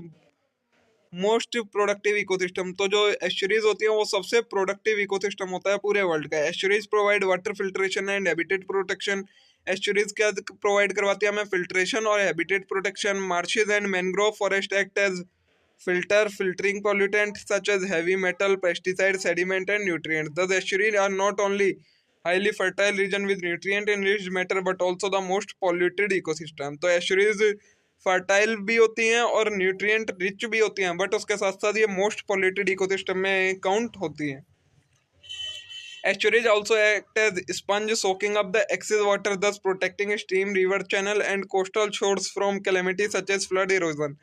most productive ecosystem. तो जो एस्चुरीज होती है वो सबसे प्रोडक्टिव इकोसिस्टम होता है पूरे वर्ल्ड का। Estuaries provide water filtration and habitat protection. Estuaries क्या प्रोवाइड करवाती है हमें, फिल्ट्रेशन और habitat protection. Marshes and mangrove forest act as filtering pollutants such as heavy metal, pesticides, sediment and nutrients. Thus estuaries are not only highly fertile region with nutrient enriched matter but also the most polluted ecosystem। तो estuaries fertile भी होती हैं और nutrient rich भी होती हैं, but उसके साथ साथ ये मोस्ट पॉल्यूटेड इकोसिस्टम में काउंट होती हैं। Estuaries also act as sponge soaking up the excess water, thus protecting stream, river channel and coastal shores from calamities such as flood erosion।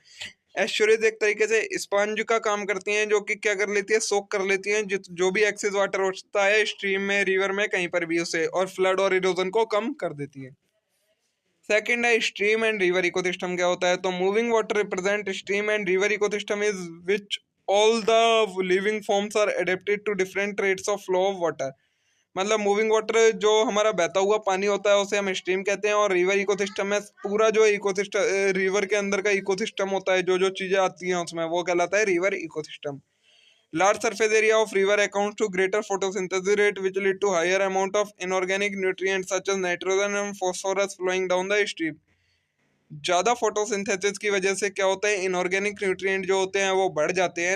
Estuaries एक तरीके से स्पंज का काम करती हैं, जो कि क्या कर लेती है, सोक कर लेती हैं जो भी एक्सेस वाटर होता है स्ट्रीम में, रिवर में, कहीं पर भी उसे, और फ्लड और इरोजन को कम कर देती है। सेकंड है स्ट्रीम एंड रिवर इकोसिस्टम। क्या होता है, तो moving water represent stream and river ecosystem is which all the living forms are adapted to different rates of flow of water. मतलब मूविंग वाटर जो हमारा बहता हुआ पानी होता है उसे हम स्ट्रीम कहते हैं, और रिवर इकोसिस्टम में पूरा जो इकोसिस्टम रिवर के अंदर का इकोसिस्टम होता है, जो जो चीजें आती हैं उसमें, वो कहलाता है river ecosystem. Large surface area of river account to greater photosynthesis rate which lead to higher amount of inorganic nutrients such as nitrogen and phosphorus flowing down the stream. ज्यादा फोटोसिंथेसिस की वजह से क्या होता है, इनऑर्गेनिक न्यूट्रिएंट जो होते हैं वो बढ़ जाते हैं।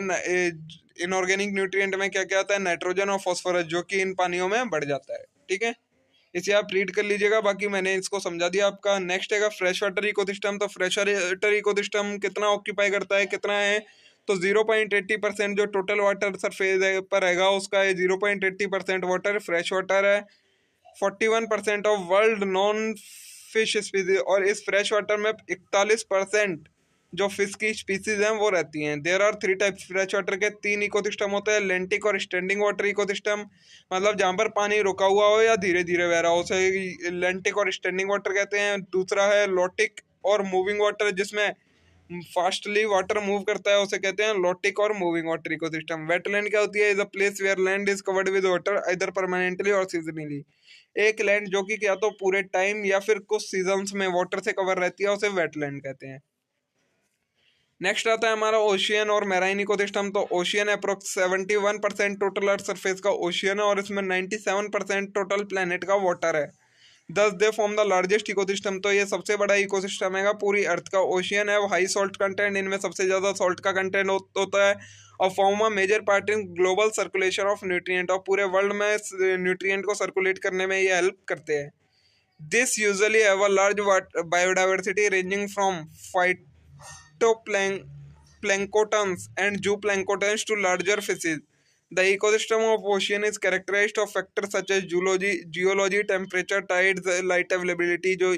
इनऑर्गेनिक न्यूट्रिएंट में क्या क्या आता है, नाइट्रोजन और फास्फोरस, जो कि इन पानियों में बढ़ जाता है। ठीक है, इसे आप रीड कर लीजिएगा, बाकी मैंने इसको समझा दिया आपका। नेक्स्ट है फ्रेश वाटर इकोसिस्टम। तो फ्रेश वाटर इकोसिस्टम कितना ऑक्यूपाई करता है, कितना है, तो 0.80% जो टोटल वाटर सरफेस पर रहेगा उसका 0.80% वाटर फ्रेश वाटर है। 41% of world non fish species, और इस फ्रेश वाटर में 41% जो फिश की स्पीसीज हैं वो रहती हैं। There are 3 types fresh water के, 3 इकोसिस्टम होते हैं, लेंटिक और स्टैंडिंग वाटर इकोसिस्टम। मतलब जहाँ पर पानी रुका हुआ हो या धीरे धीरे बह रहा हो उसे लेंटिक और स्टैंडिंग वाटर कहते हैं। दूसरा है लोटिक और मूविंग वाटर, जिसमें फास्टली वाटर मूव करता है, उसे कहते हैं लोटिक और मूविंग वाटर इकोसिस्टम। वेटलैंड क्या होती है, is a place where land is covered with water either permanently or seasonally. एक लैंड जो कि क्या तो पूरे टाइम या फिर कुछ सीजन्स में वाटर से कवर रहती है उसे वेटलैंड कहते हैं। नेक्स्ट आता है हमारा ओशियन और मैराइन इकोसिस्टम। तो ocean approx 71% total earth surface का ओशियन है और इसमें 97% टोटल प्लेनेट का वाटर है। दस they form the largest ecosystem. तो ये सबसे बड़ा इकोसिस्टम है पूरी अर्थ का। ओशियन है वो हाई सॉल्ट कंटेंट, इनमें सबसे ज़्यादा सॉल्ट का कंटेंट होता है और form a major part in global circulation of nutrient, और पूरे वर्ल्ड में न्यूट्रिएंट को सर्कुलेट करने में ये हेल्प करते हैं। This usually have a large biodiversity ranging from phytoplanktons and zooplanktons to larger fishes. The ecosystem of ocean is characterized of factors such as geology, temperature, tides, light availability। जो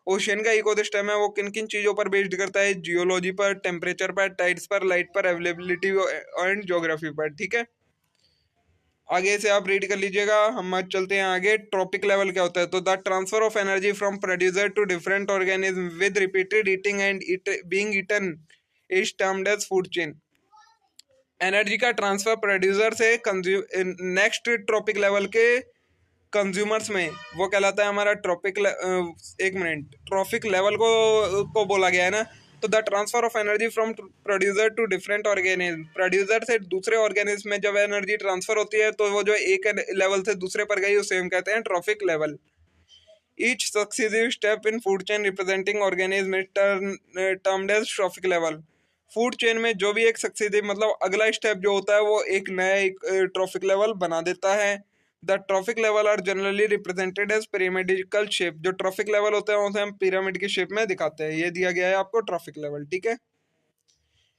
ocean का ecosystem है वो किन किन चीज़ों पर based करता है? जियोलॉजी पर, टेम्परेचर पर, टाइड्स पर, लाइट पर, अवेलेबिलिटी एंड ज्योग्राफी पर। ठीक है, आगे से आप रीड कर लीजिएगा। हम आज चलते हैं आगे। ट्रॉपिक लेवल क्या होता है? तो the transfer of energy from producer to different organism with repeated eating and being eaten is termed as food chain. Energy का ट्रांसफर प्रोड्यूसर से नेक्स्ट ट्रॉपिक लेवल के कंज्यूमर्स में वो कहलाता है हमारा ट्रॉपिक ट्रॉपिक लेवल को बोला गया है ना। तो the transfer of energy from producer to different organism, producer से दूसरे ऑर्गेनिज्म में जब एनर्जी ट्रांसफर होती है तो वो जो एक लेवल से दूसरे पर गई उसे हम कहते हैं trophic level. Each successive step in food chain representing organism termed as trophic level. Food chain में जो भी एक सक्सेसिव मतलब अगला स्टेप जो होता है वो एक नया ट्रॉपिक लेवल बना देता है। The trophic level are generally represented as pyramidical shape. जो ट्रॉपिक लेवल होते हैं उसे हम पिरामिड की शेप में दिखाते हैं। ये दिया गया है आपको ट्रॉपिक लेवल। ठीक है,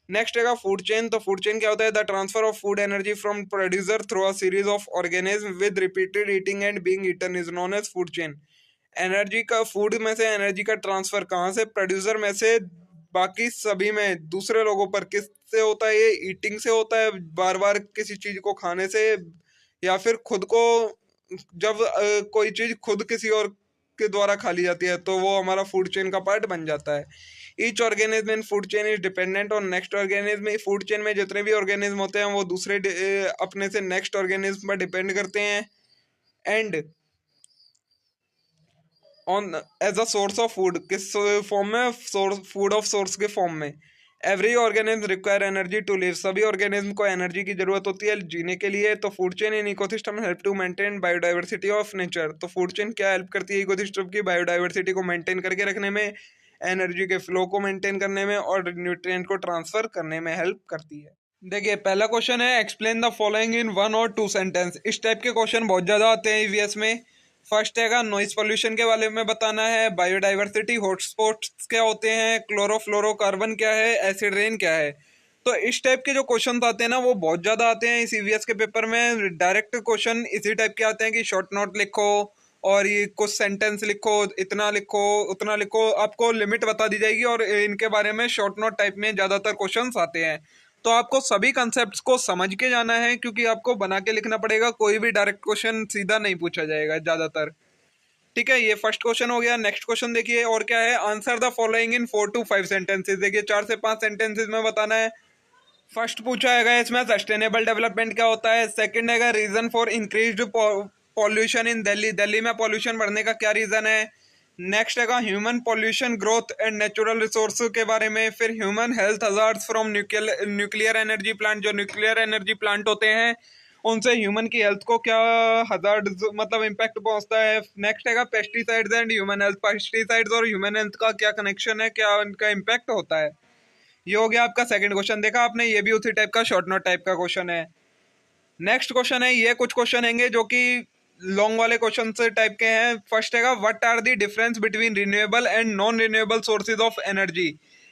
नेक्स्ट है फूड चेन। तो फूड चेन क्या होता है? The transfer of food energy from producer through a series of organism with repeated eating and being eaten is known as food chain. Energy का food में से एनर्जी का transfer कहाँ से? प्रोड्यूसर में से बाकी सभी में दूसरे लोगों पर। किससे होता है? ये ईटिंग से होता है, बार बार किसी चीज को खाने से, या फिर खुद को जब कोई चीज खुद किसी और के द्वारा खा ली जाती है तो वो हमारा फूड चेन का पार्ट बन जाता है। Each organism in food chain is dependent on next organism. Food chain में जितने भी ऑर्गेनिज्म होते हैं वो दूसरे अपने से नेक्स्ट ऑर्गेनिज्म पर डिपेंड करते हैं and on as a source of food. किस फॉर्म में? फूड ऑफ सोर्स के फॉर्म में। Every organism require energy to live. सभी ऑर्गेनिज्म को एनर्जी की जरूरत होती है जीने के लिए। तो food chain in ecosystem help to maintain biodiversity of nature. तो फूड चेन क्या हेल्प करती है? इकोसिस्टम की बायोडाइवर्सिटी को मेंटेन करके रखने में, एनर्जी के फ्लो को मेंटेन करने में और न्यूट्रिएंट को ट्रांसफर करने में हेल्प करती है। देखिए पहला क्वेश्चन है एक्सप्लेन द फॉलोइंग इन 1 और 2 सेंटेंस। इस टाइप के क्वेश्चन बहुत ज्यादा आते हैं ईवीएस में। फर्स्ट हैगा नॉइज पोल्यूशन के बारे में बताना है, बायोडाइवर्सिटी हॉटस्पॉट्स क्या होते हैं, क्लोरोफ्लोरोकार्बन क्या है, एसिड रेन क्या है। तो इस टाइप के जो क्वेश्चन आते हैं ना वो बहुत ज्यादा आते हैं इस ईवीएस के पेपर में। डायरेक्ट क्वेश्चन इसी टाइप के आते हैं कि शॉर्ट नोट लिखो और ये कुछ सेंटेंस लिखो, इतना लिखो, उतना लिखो, आपको लिमिट बता दी जाएगी और इनके बारे में शॉर्ट नोट टाइप में ज्यादातर क्वेश्चंस आते हैं। तो आपको सभी कंसेप्ट्स को समझ के जाना है क्योंकि आपको बना के लिखना पड़ेगा। कोई भी डायरेक्ट क्वेश्चन सीधा नहीं पूछा जाएगा ज्यादातर। ठीक है, ये फर्स्ट क्वेश्चन हो गया। नेक्स्ट क्वेश्चन देखिए और क्या है, answer the following in 4 to 5 sentences. देखिए 4 से 5 सेंटेंसेस में बताना है। फर्स्ट पूछा है इसमें सस्टेनेबल डेवलपमेंट क्या होता है। सेकंड है reason for increased pollution in Delhi. Delhi में पॉल्यूशन बढ़ने का क्या रीजन है। नेक्स्ट है human pollution growth and natural resource के बारे में। फिर human health hazards from nuclear energy plant. जो न्यूक्लियर एनर्जी प्लांट होते हैं उनसे ह्यूमन की हेल्थ को क्या हजार्ड मतलब इम्पैक्ट पहुंचता है। नेक्स्ट है pesticides and human health. Pesticides और ह्यूमन हेल्थ का क्या कनेक्शन है, क्या उनका इम्पैक्ट होता है। ये हो गया आपका सेकंड क्वेश्चन। देखा आपने, ये भी उसी टाइप का शॉर्ट नोट टाइप का क्वेश्चन है। नेक्स्ट क्वेश्चन है, ये कुछ क्वेश्चन हैंगे जो कि लॉन्ग वाले क्वेश्चन से टाइप के हैं। फर्स्ट है what are the difference between renewable and non renewable sources of energy.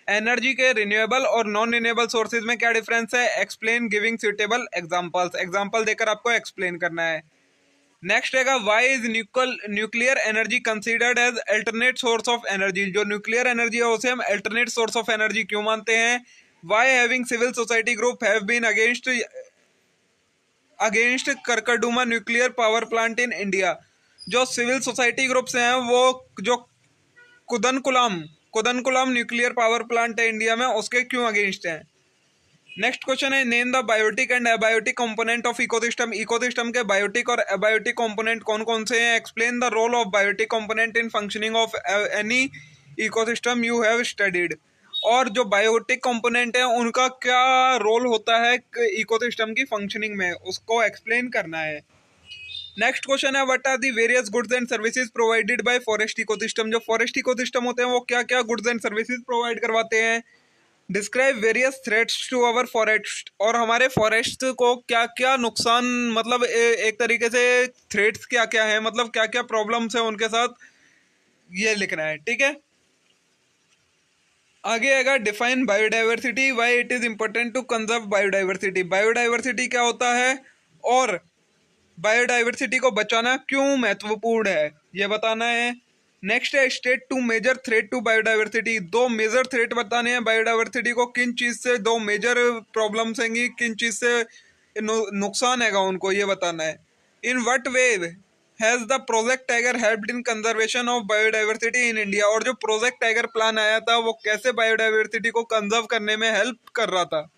Energy के रिन्यूएबल और नॉन रिन्यूएबल सोर्सेज में क्या डिफरेंस है। Explain giving suitable examples. Example देकर आपको एक्सप्लेन करना है। नेक्स्ट है why is nuclear energy considered as alternate source of energy. जो न्यूक्लियर एनर्जी है उसे हम अल्टरनेट सोर्स ऑफ एनर्जी क्यों मानते हैं। Why having civil society group have been against Karkarduma nuclear power plant in India. जो सिविल सोसाइटी ग्रुप्स हैं वो जो कुदनकुलम न्यूक्लियर पावर प्लांट है इंडिया में उसके क्यों अगेंस्ट हैं। नेक्स्ट क्वेश्चन है name the biotic and abiotic component of ecosystem. Ecosystem के बायोटिक और एबायोटिक कंपोनेंट कौन कौन से हैं। Explain the role of biotic component in functioning of any ecosystem you have studied. और जो बायोटिक कंपोनेंट है उनका क्या रोल होता है इकोसिस्टम की फंक्शनिंग में, उसको एक्सप्लेन करना है। नेक्स्ट क्वेश्चन है what are the various goods and services provided by forest ecosystem. जो फॉरेस्ट इकोसिस्टम होते हैं वो क्या क्या गुड्स एंड सर्विसेज प्रोवाइड करवाते हैं। Describe various threats to our forest, और हमारे फॉरेस्ट को क्या क्या नुकसान, मतलब एक तरीके से थ्रेट्स क्या क्या है, मतलब क्या क्या प्रॉब्लम्स है उनके साथ, ये लिखना है। ठीक है, आगे आएगा define biodiversity, why it is important to conserve biodiversity. Biodiversity क्या होता है और बायोडाइवर्सिटी को बचाना क्यों महत्वपूर्ण है, ये बताना है। नेक्स्ट है state two major threat to biodiversity. दो मेजर थ्रेट बताने हैं बायोडाइवर्सिटी को, किन चीज से दो मेजर प्रॉब्लम्स हैंगी, किन चीज से नुकसान हैगा उनको, ये बताना है। In what way has the project tiger helped in conservation of biodiversity in India. और जो प्रोजेक्ट टाइगर प्लान आया था वो कैसे बायोडाइवर्सिटी को कंजर्व करने में हेल्प कर रहा था।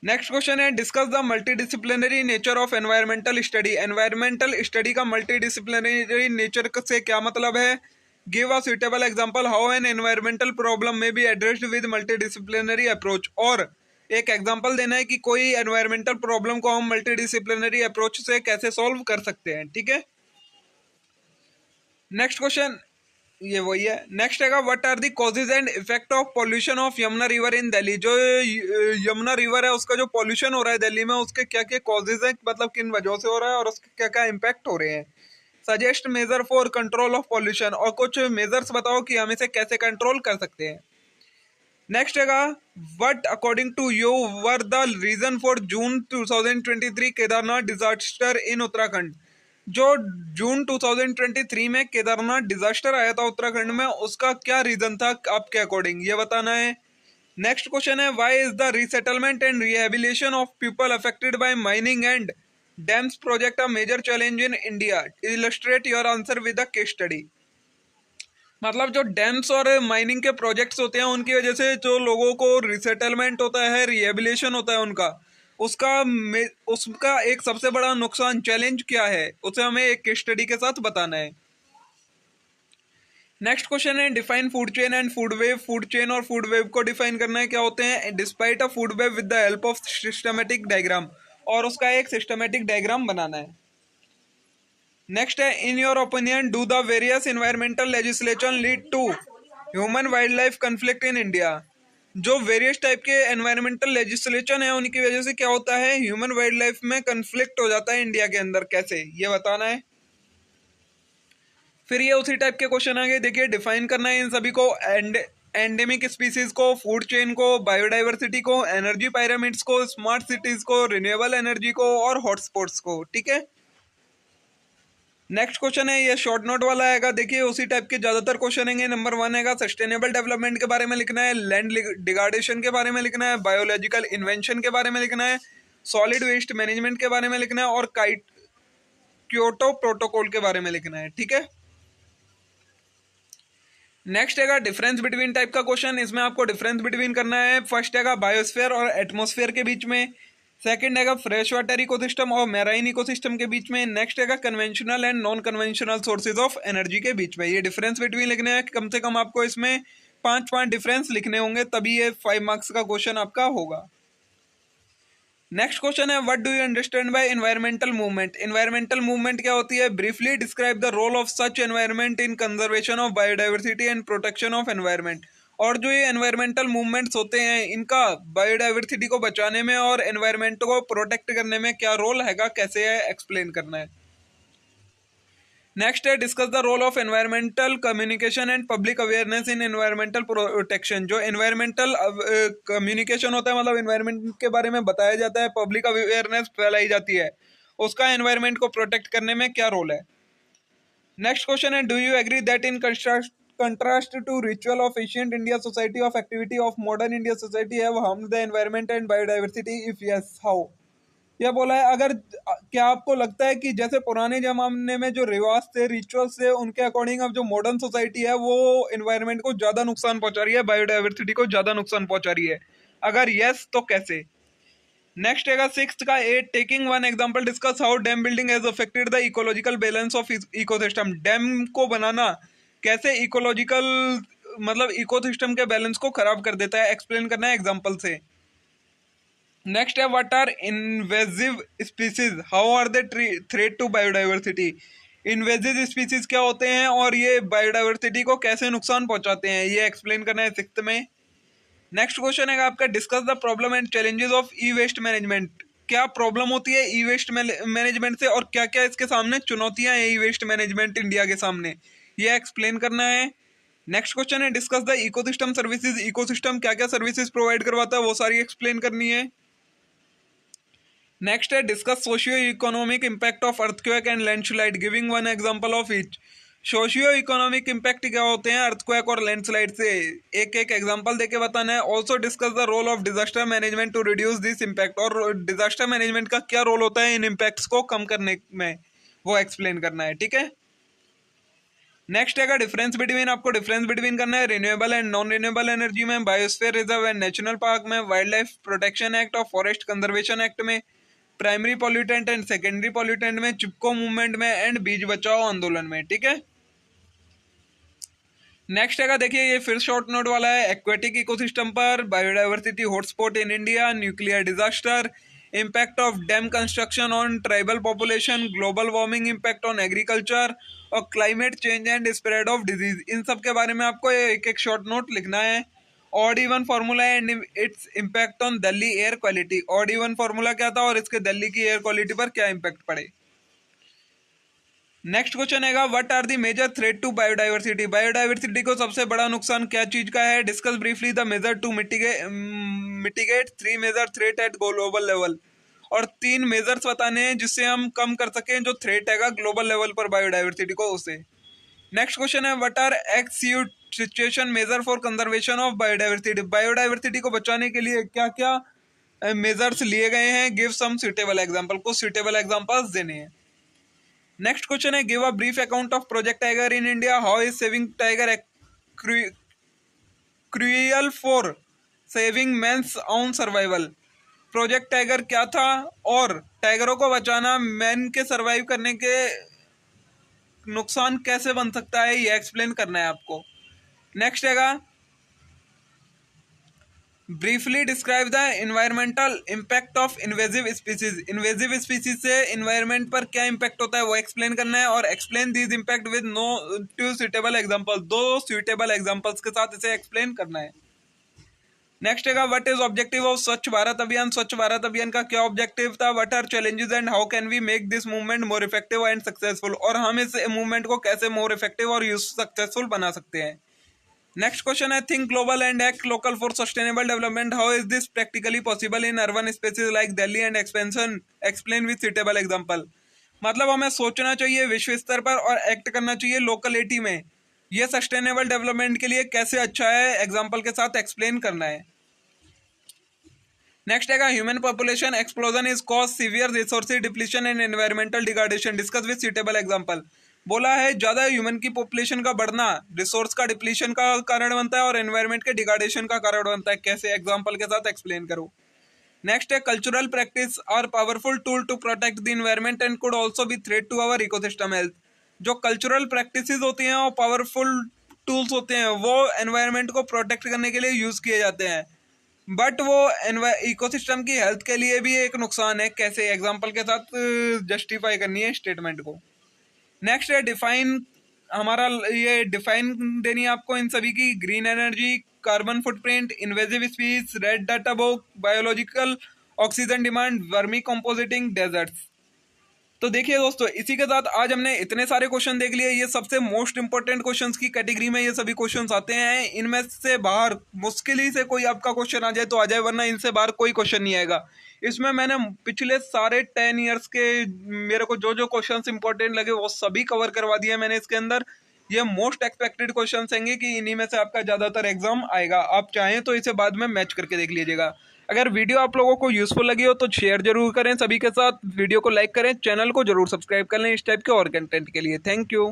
नेक्स्ट क्वेश्चन है discuss the multidisciplinary nature of environmental study. Environmental study का मल्टीडिसिप्लिनरी नेचर से क्या मतलब है। Give a suitable example how an environmental problem में be addressed with multidisciplinary approach. और एक एग्जांपल देना है कि कोई एनवायरमेंटल प्रॉब्लम को हम मल्टीडिसिप्लिनरी अप्रोच से कैसे सॉल्व कर सकते हैं। ठीक है, नेक्स्ट क्वेश्चन ये वही है। नेक्स्ट है what are the causes and effect of pollution of Yamuna river in Delhi. जो यमुना रिवर है उसका जो पॉल्यूशन हो रहा है दिल्ली में, उसके क्या क्या कॉजेज हैं, मतलब किन वजहों से हो रहा है और उसके क्या क्या इम्पैक्ट हो रहे हैं। Suggest measure for control of pollution, और कुछ मेजर्स बताओ कि हम इसे कैसे कंट्रोल कर सकते हैं। नेक्स्ट है what according to you were the reason for June 2023 Kedarnath disaster in Uttarakhand. जो जून 2023 में केदारनाथ डिजास्टर आया था उत्तराखंड में, उसका क्या रीजन था आपके अकॉर्डिंग, ये बताना है। नेक्स्ट क्वेश्चन है why is the resettlement and rehabilitation of people affected by mining and dams project a major challenge in India. Illustrate your answer with a case study. मतलब जो डैम्स और mining के projects होते हैं उनकी वजह से जो लोगों को रिसेटलमेंट होता है, रिहेबिलिटेशन होता है उनका, उसका एक सबसे बड़ा नुकसान चैलेंज क्या है, उसे हमें एक केस स्टडी के साथ बताना है। नेक्स्ट क्वेश्चन है define food chain and food web. Food chain और फूड वेव को डिफाइन करना है, क्या होते हैं। Despite a food web with the help of systematic diagram, और उसका एक सिस्टमेटिक डायग्राम बनाना है। नेक्स्ट है in your opinion do the various environmental legislation lead to human wildlife conflict in India. जो वेरियस टाइप के environmental legislation है उनकी वजह से क्या होता है, ह्यूमन वाइल्ड लाइफ में कन्फ्लिक्ट हो जाता है इंडिया के अंदर, कैसे, ये बताना है। फिर ये उसी टाइप के क्वेश्चन आगे देखिए, डिफाइन करना है इन सभी को, एंडेमिक स्पीसीज को, फूड चेन को, बायोडाइवर्सिटी को, एनर्जी पिरामिड्स को, स्मार्ट सिटीज को, रिन्यूएबल एनर्जी को और हॉटस्पॉट्स को। ठीक है, नेक्स्ट क्वेश्चन है ये शॉर्ट नोट वाला आएगा, देखिए उसी टाइप के ज्यादातर क्वेश्चन आएंगे। नंबर 1 आएगा सस्टेनेबल डेवलपमेंट के बारे में लिखना है, लैंड डिग्रेडेशन के बारे में लिखना है, बायोलॉजिकल इन्वेंशन के बारे में लिखना है, सॉलिड वेस्ट मैनेजमेंट के बारे में लिखना है और क्योटो प्रोटोकॉल के बारे में लिखना है। ठीक है, नेक्स्ट है डिफरेंस बिटवीन टाइप का क्वेश्चन, इसमें आपको डिफरेंस बिटवीन करना है। फर्स्ट है बायोस्फीयर और एटमॉस्फेयर के बीच में, सेकंड है फ्रेश वाटर इकोसिस्टम और मैराइन इकोसिस्टम के बीच में, नेक्स्ट है conventional and non conventional sources of energy के बीच में। ये डिफरेंस बिटवीन लिखने हैं, कम से कम आपको इसमें 5 डिफरेंस लिखने होंगे, तभी ये 5 मार्क्स का क्वेश्चन आपका होगा। नेक्स्ट क्वेश्चन है what do you understand by environmental movement. Environmental movement क्या होती है, briefly describe the role of such environment in conservation of biodiversity and protection of environment. और जो ये एनवायरमेंटल मूवमेंट्स होते हैं इनका बायोडाइवर्सिटी को बचाने में और एनवायरमेंट को प्रोटेक्ट करने में क्या रोल हैगा, कैसे है, एक्सप्लेन करना है। नेक्स्ट है discuss the role of environmental communication and public awareness in environmental protection. जो एनवायरमेंटल कम्युनिकेशन होता है, मतलब एनवायरमेंट के बारे में बताया जाता है, पब्लिक अवेयरनेस फैलाई जाती है, उसका एनवायरमेंट को प्रोटेक्ट करने में क्या रोल है। नेक्स्ट क्वेश्चन है do you agree that in contrast to ritual of ancient India society of activity of modern India society have harmed the environment and biodiversity, if yes how। यह बोला है अगर क्या आपको लगता है कि जैसे पुराने जमाने में जो रिवाज थे, रिचुअल्स थे, उनके अकॉर्डिंग अब जो मॉडर्न सोसाइटी है वो एनवायरनमेंट को ज्यादा नुकसान पहुंचा रही है, बायोडाइवर्सिटी को ज्यादा नुकसान पहुंचा रही है, अगर यस तो कैसे। नेक्स्ट है 6th का 8 taking one example discuss how dam building has affected the ecological balance of ecosystem. Dam को बनाना कैसे इकोलॉजिकल मतलब इकोसिस्टम के बैलेंस को खराब कर देता है। एक्सप्लेन करना है एग्जांपल से। नेक्स्ट है what are invasive species, how are they threat to biodiversity. Invasive species क्या होते हैं और ये बायोडाइवर्सिटी को कैसे नुकसान पहुंचाते हैं, ये एक्सप्लेन करना है 6th में। नेक्स्ट क्वेश्चन है आपका discuss the problem and challenges of e waste management. क्या प्रॉब्लम होती है ई वेस्ट मैनेजमेंट से और क्या क्या इसके सामने चुनौतियां हैं ई वेस्ट मैनेजमेंट इंडिया के सामने, ये एक्सप्लेन करना है। नेक्स्ट क्वेश्चन है discuss the ecosystem services. Ecosystem क्या क्या सर्विसेज प्रोवाइड करवाता है वो सारी एक्सप्लेन करनी है। नेक्स्ट है discuss socio economic impact of earthquake and landslide giving one example of each. Socio economic impact क्या होते हैं अर्थक्वेक और लैंडस्लाइड से, एक एक एग्जांपल देके बताना है। Also discuss the role of disaster management to reduce this impact, और डिजास्टर मैनेजमेंट का क्या रोल होता है इन इम्पैक्ट्स को कम करने में, वो एक्सप्लेन करना है। ठीक है। नेक्स्ट है डिफरेंस बिटवीन, आपको डिफरेंस बिटवीन करना है renewable and non renewable energy में, biosphere reserve and national park में, वाइल्ड लाइफ प्रोटेक्शन एक्ट और फॉरेस्ट कंजर्वेशन एक्ट में, primary pollutant and secondary pollutant में, चिपको मूवमेंट में एंड बीज बचाओ आंदोलन में। ठीक है। नेक्स्ट है देखिए ये फिर शॉर्ट नोट वाला है, एक्वेटिक इकोसिस्टम पर, biodiversity hotspot in India, nuclear disaster, impact of dam construction on tribal population, global warming impact on agriculture और climate change and spread of disease. इन सब के बारे में आपको एक एक शॉर्ट नोट लिखना है। Odd even formula and its impact on Delhi air quality. Odd even formula क्या था और इसके दिल्ली की एयर क्वालिटी पर क्या इम्पैक्ट पड़े। नेक्स्ट क्वेश्चन है what are the major threat to biodiversity. Biodiversity को सबसे बड़ा नुकसान क्या चीज का है। Discuss briefly the major to mitigate 3 major threat at global level, और 3 मेजर्स बताने हैं जिससे हम कम कर सकें जो थ्रेट है ग्लोबल लेवल पर बायोडाइवर्सिटी को उसे। नेक्स्ट क्वेश्चन है what are acute situation major for conservation of biodiversity. Biodiversity को बचाने के लिए क्या क्या मेजर्स लिए गए हैं, गिव सम सुटेबल एग्जांपल, को सुटेबल एग्जांपल्स देने हैं। नेक्स्ट क्वेश्चन है give a brief account of project tiger in India, how is saving tiger crucial for saving man's own survival. Project tiger क्या था और टाइगरों को बचाना मैन के सर्वाइव करने के नुकसान कैसे बन सकता है, ये एक्सप्लेन करना है आपको। नेक्स्ट है briefly describe the environmental impact of invasive species. Invasive species से इन्वायरमेंट पर क्या इम्पैक्ट होता है वो एक्सप्लेन करना है, और explain this impact with no 2 suitable example, 2 suitable examples के साथ इसे एक्सप्लेन करना है। नेक्स्ट है व्हाट इज ऑब्जेक्टिव ऑफ स्वच्छ भारत अभियान। स्वच्छ भारत अभियान का क्या ऑब्जेक्टिव था, what are challenges and how can we make this movement more effective and successful, और हम इस मूवमेंट को कैसे मोर इफेक्टिव और सक्सेसफुल बना सकते हैं। नेक्स्ट क्वेश्चन है think global and act local for sustainable development, how is this practically possible in urban spaces like Delhi and expansion, explain with suitable example. मतलब हमें सोचना चाहिए विश्व स्तर पर और एक्ट करना चाहिए लोकलिटी में, यह सस्टेनेबल डेवलपमेंट के लिए कैसे अच्छा है, एग्जांपल के साथ एक्सप्लेन करना है। नेक्स्ट है human population explosion is cause severe resources depletion and environmental degradation, discuss with suitable example. बोला है ज्यादा ह्यूमन की पॉपुलेशन का बढ़ना रिसोर्स का डिप्लीशन का कारण बनता है और एनवायरमेंट के डिग्रेडेशन का कारण बनता है, कैसे, एग्जांपल के साथ एक्सप्लेन करो। नेक्स्ट है cultural practice are powerful tool to protect the environment and could also be threat to our ecosystem health. जो कल्चरल प्रैक्टिसेस होती हैं और पावरफुल टूल्स होते हैं वो एनवायरमेंट को प्रोटेक्ट करने के लिए यूज किए जाते हैं, बट वो इकोसिस्टम की हेल्थ के लिए भी एक नुकसान है, कैसे, एग्जांपल के साथ जस्टिफाई करनी है स्टेटमेंट को। नेक्स्ट है डिफाइन, हमारा ये डिफाइन देनी है आपको इन सभी की, green energy, carbon footprint, invasive species, red data book, biological oxygen demand, vermicomposting, deserts. तो देखिए दोस्तों इसी के साथ आज हमने इतने सारे क्वेश्चन देख लिए, ये सबसे मोस्ट इंपॉर्टेंट क्वेश्चंस की कैटेगरी में ये सभी क्वेश्चंस आते हैं। इनमें से बाहर मुश्किल ही से कोई आपका क्वेश्चन आ जाए तो आ जाए, वरना इनसे बाहर कोई क्वेश्चन नहीं आएगा। इसमें मैंने पिछले सारे 10 ईयर्स के मेरे को जो जो क्वेश्चंस इंपॉर्टेंट लगे वो सभी कवर करवा दिए मैंने इसके अंदर। ये मोस्ट एक्सपेक्टेड क्वेश्चंस होंगे कि इन्हीं में से आपका ज़्यादातर एग्जाम आएगा। आप चाहें तो इसे बाद में मैच करके देख लीजिएगा। अगर वीडियो आप लोगों को यूजफुल लगी हो तो शेयर जरूर करें सभी के साथ, वीडियो को लाइक करें, चैनल को जरूर सब्सक्राइब कर लें इस टाइप के और कंटेंट के लिए। Thank you.